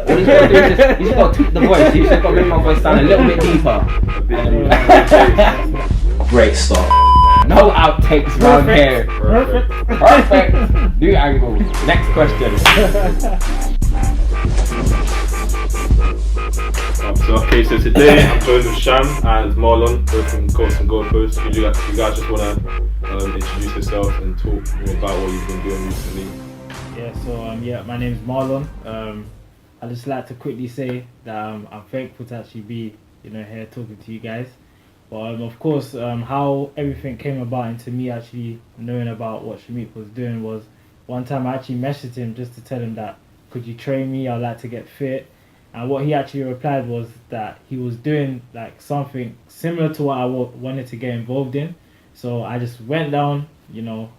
What he's got to do is he's got to tweak the voice. He's just got to make my voice sound a little bit deeper. Great stuff. No outtakes round here. Perfect. New angle. Next question. So today I'm joined with Sham and Marlon, both from Goalposts and Goalposts. You guys just want to introduce yourself and talk more about what you've been doing recently. Yeah, so my name's Marlon. I'd just like to quickly say that I'm thankful to actually be here talking to you guys. But of course, how everything came about into me actually knowing about what Shamik was doing was one time I actually messaged him just to tell him that could you train me? I'd like to get fit. And what he actually replied was that he was doing like something similar to what I wanted to get involved in. So I just went down,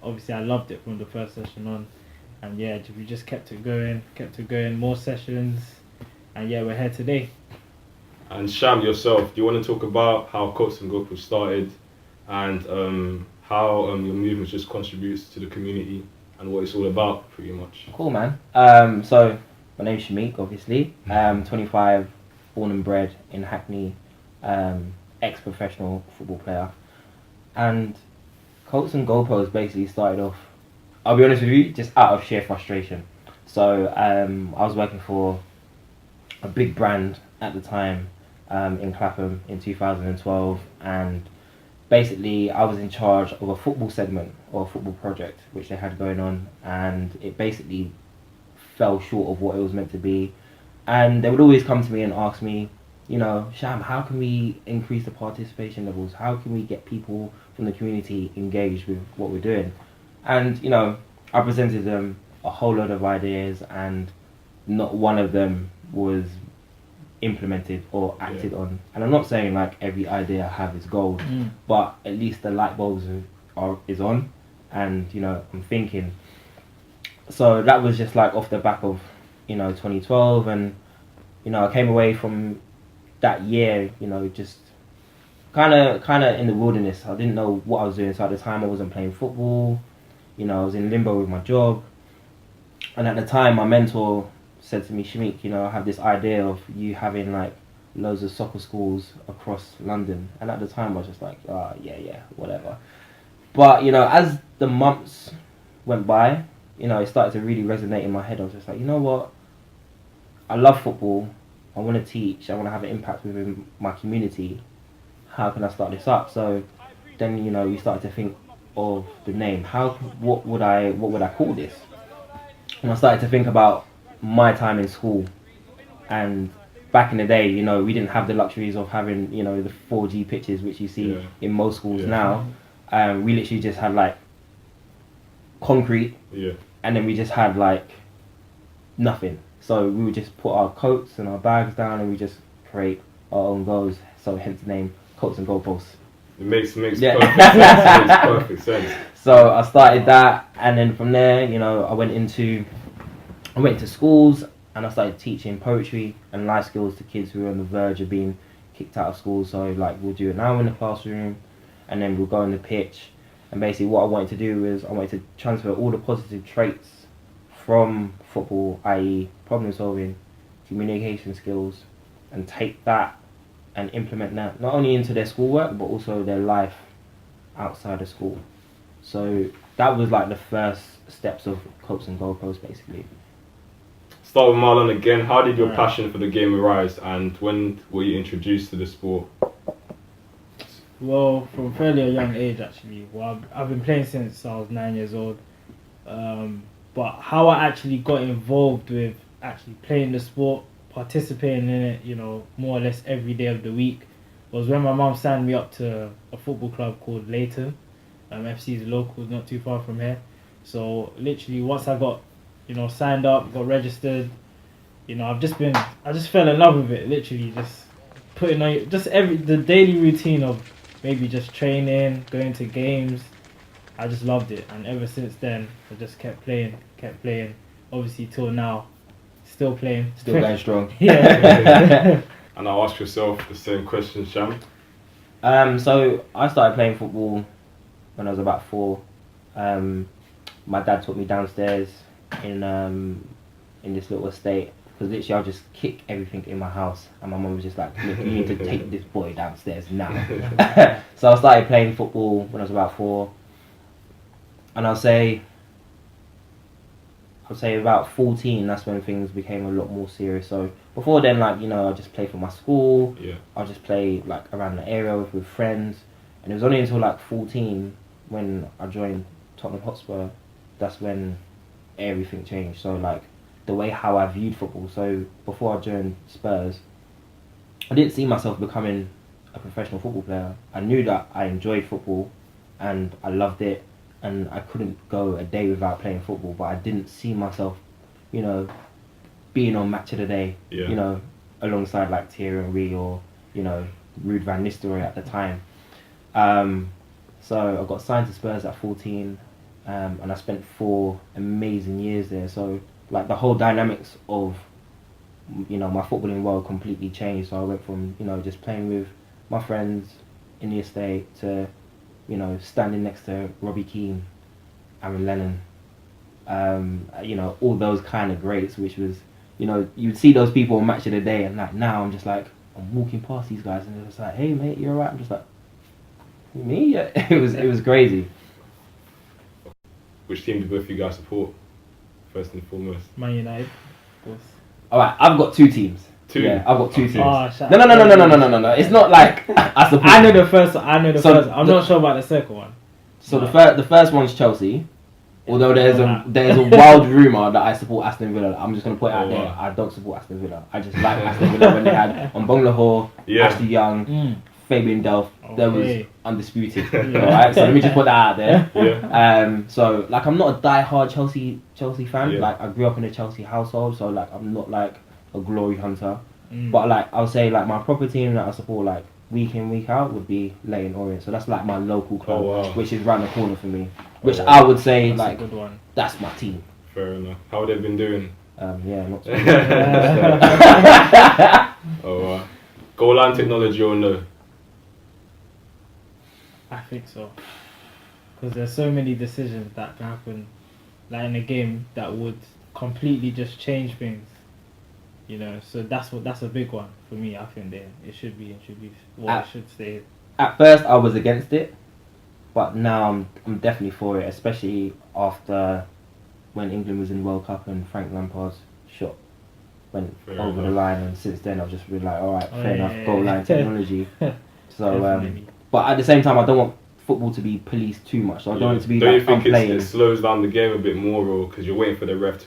obviously I loved it from the first session on. And yeah, we just kept it going, more sessions. And yeah, we're here today. And Sham, yourself, do you want to talk about how Goalposts and Goalposts started and how your movement just contributes to the community and what it's all about, pretty much? Cool, man. So my name's Shamik, obviously. 25, born and bred in Hackney, ex-professional football player. And Goalposts and Goalposts basically started off, I'll be honest with you, just out of sheer frustration. So I was working for a big brand at the time in Clapham in 2012, and basically I was in charge of a football segment or a football project which they had going on, and it basically fell short of what it was meant to be. And they would always come to me and ask me, Sham, how can we increase the participation levels? How can we get people from the community engaged with what we're doing? And I presented them a whole lot of ideas, and not one of them was implemented or acted on. And I'm not saying like every idea I have is gold, but at least the light bulbs is on, and I'm thinking. So that was just like off the back of 2012, and I came away from that year just kind of in the wilderness. I didn't know what I was doing. So at the time I wasn't playing football, I was in limbo with my job. And at the time my mentor said to me, Shamik, I have this idea of you having like loads of soccer schools across London. And at the time I was just like, yeah, whatever. But as the months went by, it started to really resonate in my head. I was just like, you know what? I love football. I want to teach. I want to have an impact within my community. How can I start this up? So then, you start to think of the name. What would I call this? And I started to think about my time in school. And back in the day, we didn't have the luxuries of having, the 4G pitches, which you see in most schools now. We literally just had like concrete, and then we just had like nothing. So we would just put our coats and our bags down, and we just create our own goals. So hence the name Goalposts and Goalposts. It makes perfect sense. It makes perfect sense. So I started that, and then from there, I went into schools, and I started teaching poetry and life skills to kids who were on the verge of being kicked out of school. So like we'll do an hour in the classroom, and then we'll go on the pitch. And basically what I wanted to do was I wanted to transfer all the positive traits from football, i.e. problem solving, communication skills, and take that and implement that not only into their schoolwork but also their life outside of school. So that was like the first steps of Goalposts and Goalposts basically. Start with Marlon again. How did your passion for the game arise, and when were you introduced to the sport? Well, from fairly a young age actually. Well, I've been playing since I was 9 years old. But how I actually got involved with actually playing the sport, participating in it, more or less every day of the week, was when my mum signed me up to a football club called Leighton. FC is local, not too far from here. So literally once I got, signed up, got registered, I just fell in love with it. Literally just putting on the daily routine of maybe just training, going to games. I just loved it, and ever since then I just kept playing, obviously till now, still playing. Still going strong. Yeah. And I'll ask yourself the same question, Sham. So I started playing football when I was about 4. My dad took me downstairs in this little estate because literally I'll just kick everything in my house, and my mum was just like, look, you need to take this boy downstairs now. So I started playing football when I was about 4, and I'll say about 14, that's when things became a lot more serious. So before then, like, you know, I just play for my school. Yeah. I'll just play like around the area with friends. And it was only until like 14 when I joined Tottenham Hotspur, that's when everything changed. So like the way how I viewed football. So before I joined Spurs, I didn't see myself becoming a professional football player. I knew that I enjoyed football and I loved it, and I couldn't go a day without playing football, but I didn't see myself, you know, being on Match of the Day, Yeah. you know, alongside like Thierry Henry or, you know, Ruud van Nistelrooy at the time. So I got signed to Spurs at 14, and I spent 4 amazing years there. So like the whole dynamics of, you know, my footballing world completely changed. So I went from, you know, just playing with my friends in the estate to, you know, standing next to Robbie Keane, Aaron Lennon, you know, all those kind of greats, which was, you know, you'd see those people on Match of the Day, and like now I'm just like, I'm walking past these guys and they're just like, hey mate, you're alright. I'm just like, me? Yeah. It was crazy. Which team do both of you guys support, first and foremost? Man United, of course. Alright, I've got 2 teams. 2? Yeah, I've got 2 teams. Oh, shut No. up. It's not like I support. I know the first one. I'm the- not sure about the second one. So the first one's Chelsea. Although there's a wild rumour that I support Aston Villa. I'm just gonna put it out there. Wow. I don't support Aston Villa. I just like Aston Villa when they had Mbong Lahore, Yeah. Ashley Young, Fabian Delph. That was Okay. undisputed. Alright, so let me just put that out there. Yeah. So like I'm not a die-hard Chelsea fan. Yeah. Like I grew up in a Chelsea household, so like I'm not like a glory hunter. Mm. But like I'll say like my proper team that I support like week in week out would be Leyton Orient. So that's like my local club, Oh, wow. which is round the corner for me. Which wow. I would say That's like a good one. that's my team. Fair enough. How they've been doing? Yeah, not so Oh wow. Goal line technology or no? I think so. Because there's so many decisions that can happen, like in a game, that would completely just change things. You know, so that's a big one for me. I think it should be it should stay. At first I was against it, but now I'm definitely for it, especially after when England was in the World Cup and Frank Lampard's shot went Fair over the enough. line, and since then I've just been like, alright, Oh, fair yeah, enough, yeah, goal yeah. line technology. So Definitely. but at the same time I don't want football to be policed too much, so I don't want it to be Don't like you think I'm playing. it slows down the game a bit more, or because you're waiting for the ref to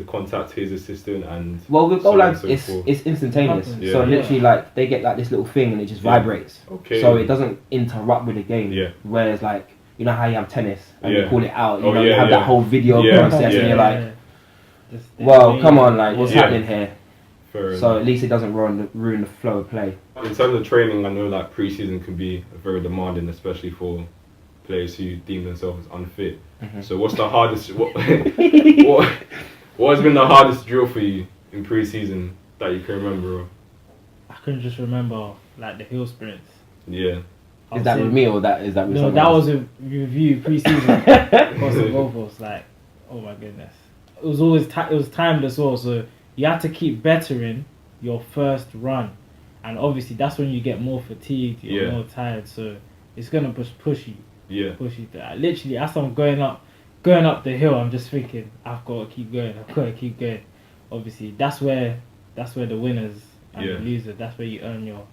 contact his assistant and Well, with so goal on lines, and so forth? it's instantaneous. Yeah. So Yeah. literally, like they get like this little thing and it just Yeah. vibrates. Okay. So it doesn't interrupt with the game. Yeah. Whereas like you know how you have tennis and Yeah. you call it out. You Oh, know yeah, you have yeah. that whole video Yeah, process yeah. and you're like, Just- well, come on, like what's Yeah. happening here? Fair So enough. at least it doesn't ruin the flow of play. In terms of training, I know like pre-season can be very demanding, especially for players who deem themselves unfit. Mhm. So what's the hardest? What has been the hardest drill for you in pre-season that you can remember? Of? I can just remember like the hill sprints. Yeah. I Is would that say- with me or is that with No, someone that else? was a review pre-season. Across the Goalposts, like, oh my goodness. It was always it was timed as well, so you had to keep bettering your first run, and obviously that's when you get more fatigued, you're Yeah. more tired, so it's gonna push you. Yeah. Literally, as I'm going up the hill, I'm just thinking, I've got to keep going. Obviously, that's where the winners and Yeah. the losers. That's where you earn your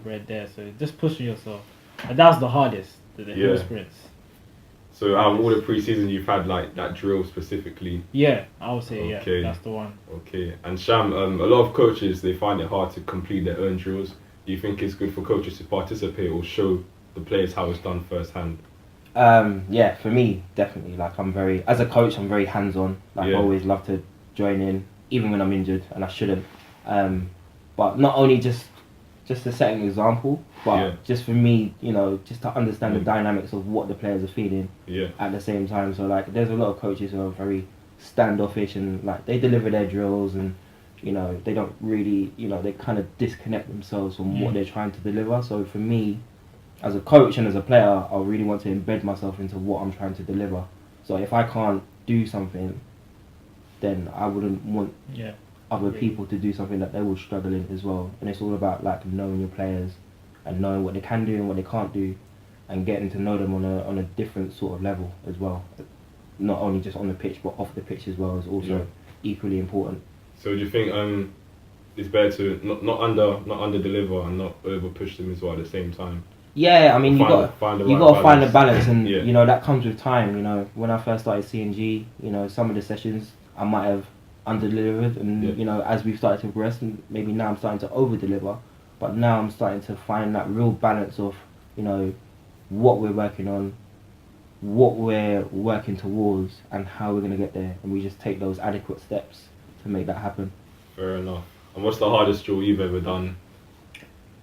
bread there. So just pushing yourself, and that's the hardest. The hill Yeah. sprints. So out of all the pre-season you've had, like that drill specifically. Yeah, I would say Okay. yeah, that's the one. Okay. And Sham, a lot of coaches, they find it hard to complete their own drills. Do you think it's good for coaches to participate or show the players how it's done firsthand? Yeah, for me, definitely. Like as a coach, I'm very hands-on. Like Yeah. I always love to join in, even when I'm injured, and I shouldn't. But not only just to set an example, but Yeah. just for me, you know, just to understand the Mm. dynamics of what the players are feeling Yeah. at the same time. So like, there's a lot of coaches who are very standoffish and like they deliver their drills and you know they don't really, you know, they kind of disconnect themselves from what they're trying to deliver. So for me, as a coach and as a player, I really want to embed myself into what I'm trying to deliver. So if I can't do something, then I wouldn't want Yeah. other people to do something that they will struggle in as well. And it's all about like knowing your players and knowing what they can do and what they can't do, and getting to know them on a different sort of level as well. Not only just on the pitch, but off the pitch as well is also equally important. So do you think it's better to not under deliver and not over push them as well at the same time? Yeah, I mean you got to find the balance, and Yeah. you know that comes with time. You know, when I first started CNG, you know, some of the sessions I might have under delivered, and you know, as we've started to progress, and maybe now I'm starting to over deliver, but now I'm starting to find that real balance of, you know, what we're working on, what we're working towards, and how we're going to get there, and we just take those adequate steps to make that happen. Fair enough. And what's the hardest drill you've ever done?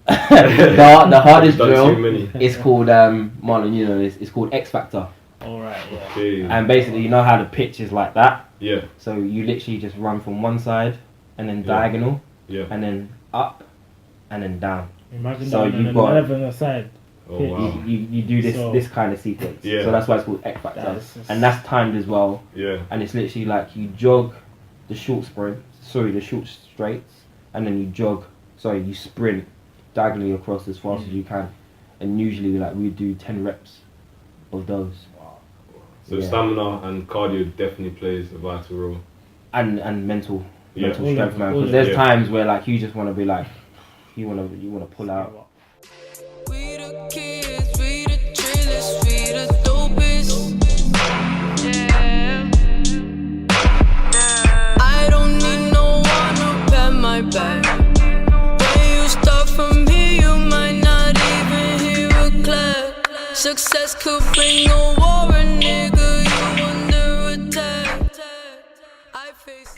The hardest You've done drill too many. is called Marlon, you know, it's called X Factor. All right. Yeah. Okay. And basically, you know how the pitch is like that. Yeah. So you literally just run from one side and then Yeah. diagonal, Yeah. and then up, and then down. Imagine So that on you've an got- 11 aside. Oh wow. You do this So- this kind of sequence. Yeah. So that's why it's called X Factor, and that's timed as well. Yeah. And it's literally like you jog the short the short straights, and then you sprint diagonally across as fast as you can, and usually like we do 10 reps of those. So Yeah. stamina and cardio definitely plays a vital role. And mental Yeah. mental All strength, of- man. all Because of there's it. times where like you just want to be like, you want to pull out. We the kids, we the drillers, we the dopest. Yeah. I don't need no one to pat my back. When you start from here, you might not even hear a clap. Success could bring a war, a nigga, you under attack. I face